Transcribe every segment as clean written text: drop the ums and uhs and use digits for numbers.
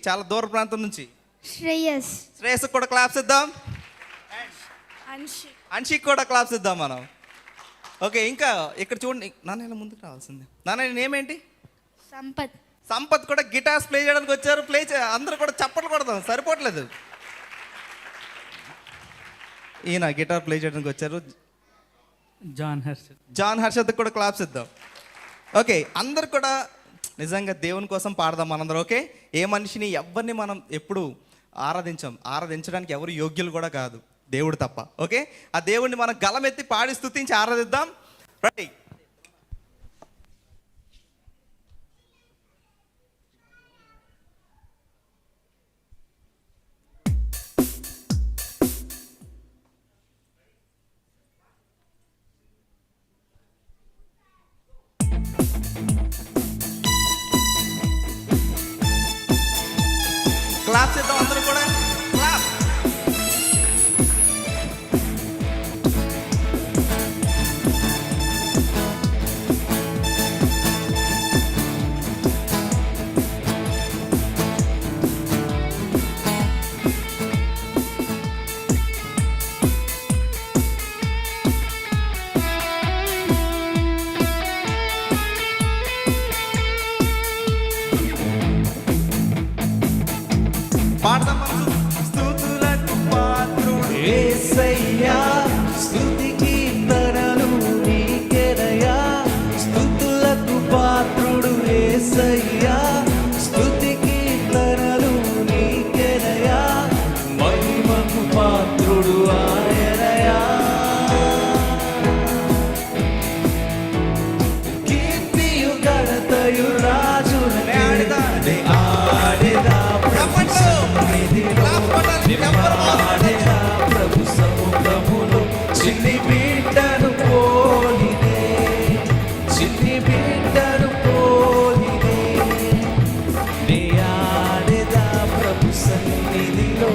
చాలా దూర ప్రాంతం నుంచి శ్రేయస్ కూడా క్లాప్స్ ఇద్దాం. అన్షిక్ కూడా క్లాప్స్ ఇద్దాం మనం. ఓకే, ఇంకా ఇక్కడ చూడండి, నాన్న ఇలా ముందుకు రావాల్సింది. నాన్న నేనేమేంటి సంపత్ కూడా గిటార్స్ ప్లే చేయడానికి వచ్చారు. అందరూ కూడా చప్పట్లు కొడదాం, సరిపోవట్లేదు. ఈయన గిటార్ ప్లే చేయడానికి వచ్చారు. జాన్ హర్షద్ కూడా క్లాప్స్ ఇద్దాం. ఓకే, అందరు కూడా నిజంగా దేవుని కోసం పాడదాం మనందరం. ఓకే, ఏ మనిషిని ఎవరిని మనం ఎప్పుడు ఆరాధించడానికి ఎవరు యోగ్యులు కూడా కాదు, దేవుడు తప్ప. ఓకే, ఆ దేవుడిని మనం గలమెత్తి పాడి స్తుతించి ఆరాధిద్దాం. రైట్, క్లాప్స్ ఇద్దాం అందరూ కూడా. క్లాప్. పాడదాం మనం. స్తుతులకు పాత్రుడు యేసయ్యా, స్తుతికి తరలు నీకేనయ్యా. స్తుతులకు పాత్రుడు యేసయ్యా, స్తుతికి తరలు నీకేనయ్యా. మహిమకు పాత్రుడు ఆయనయా. కీర్తియు ఘనతయు రాజులనే ఆడెదా ప్రభు సముఖములో చిన్ని బిడ్డను పోలినే, చిన్ని బిడ్డను పోలినే. నే ఆడెదా ప్రభు సన్నిధిలో,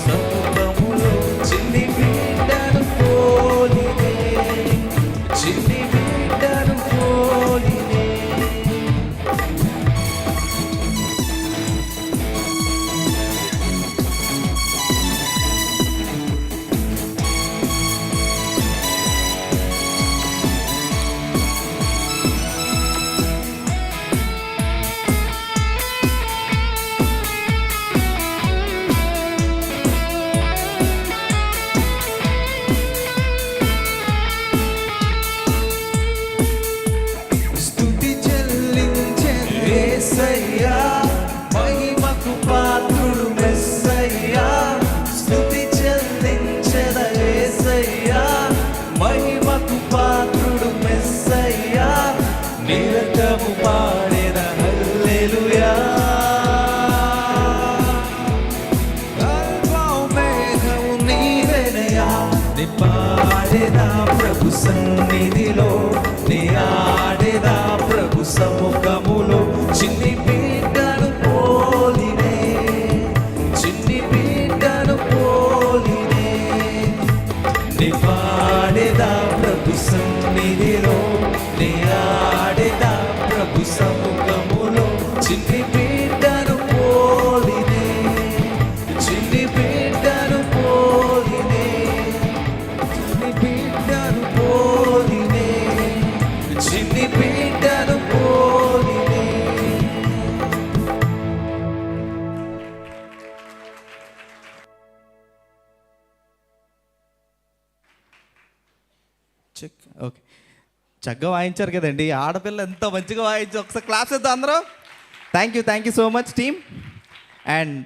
సముఖములో చిన్ని బిడ్డను పోలినే, చిన్ని బిడ్డను పోలినే. యేసయ్యా, మహిమకు పాత్రుడు మెస్సయ్యా. స్తుతి చెల్లించెద యేసయ్యా, మహిమకు పాత్రుడు మెస్సయ్యా. నిరతము పాడెద హల్లెలూయా. మేఘము నీవెనయా, నీ పాడెదా ప్రభు సన్నిధిలో, నీ ఆడెదా ప్రభు సముఖములో. చిన్ని బిడ్డను పోలినే, చిన్ని బిడ్డను పోలినే. నీ పాడెదా ప్రభు సన్నిధిలో, నీ ఆడెదా ప్రభు సముఖములో. చిన్ని బిడ్డను పోలినే, చిన్ని బిడ్డను పోలినే, చిన్ని బిడ్డను పోలినే, చిన్ని బిడ్డను పోలినే. ఓకే, చక్కగా వాయించారు కదండి. ఆడపిల్ల ఎంత మంచిగా వాయించారు. ఒకసారి క్లాప్స్ ఇద్దాం అందరూ. Thank you so much team. And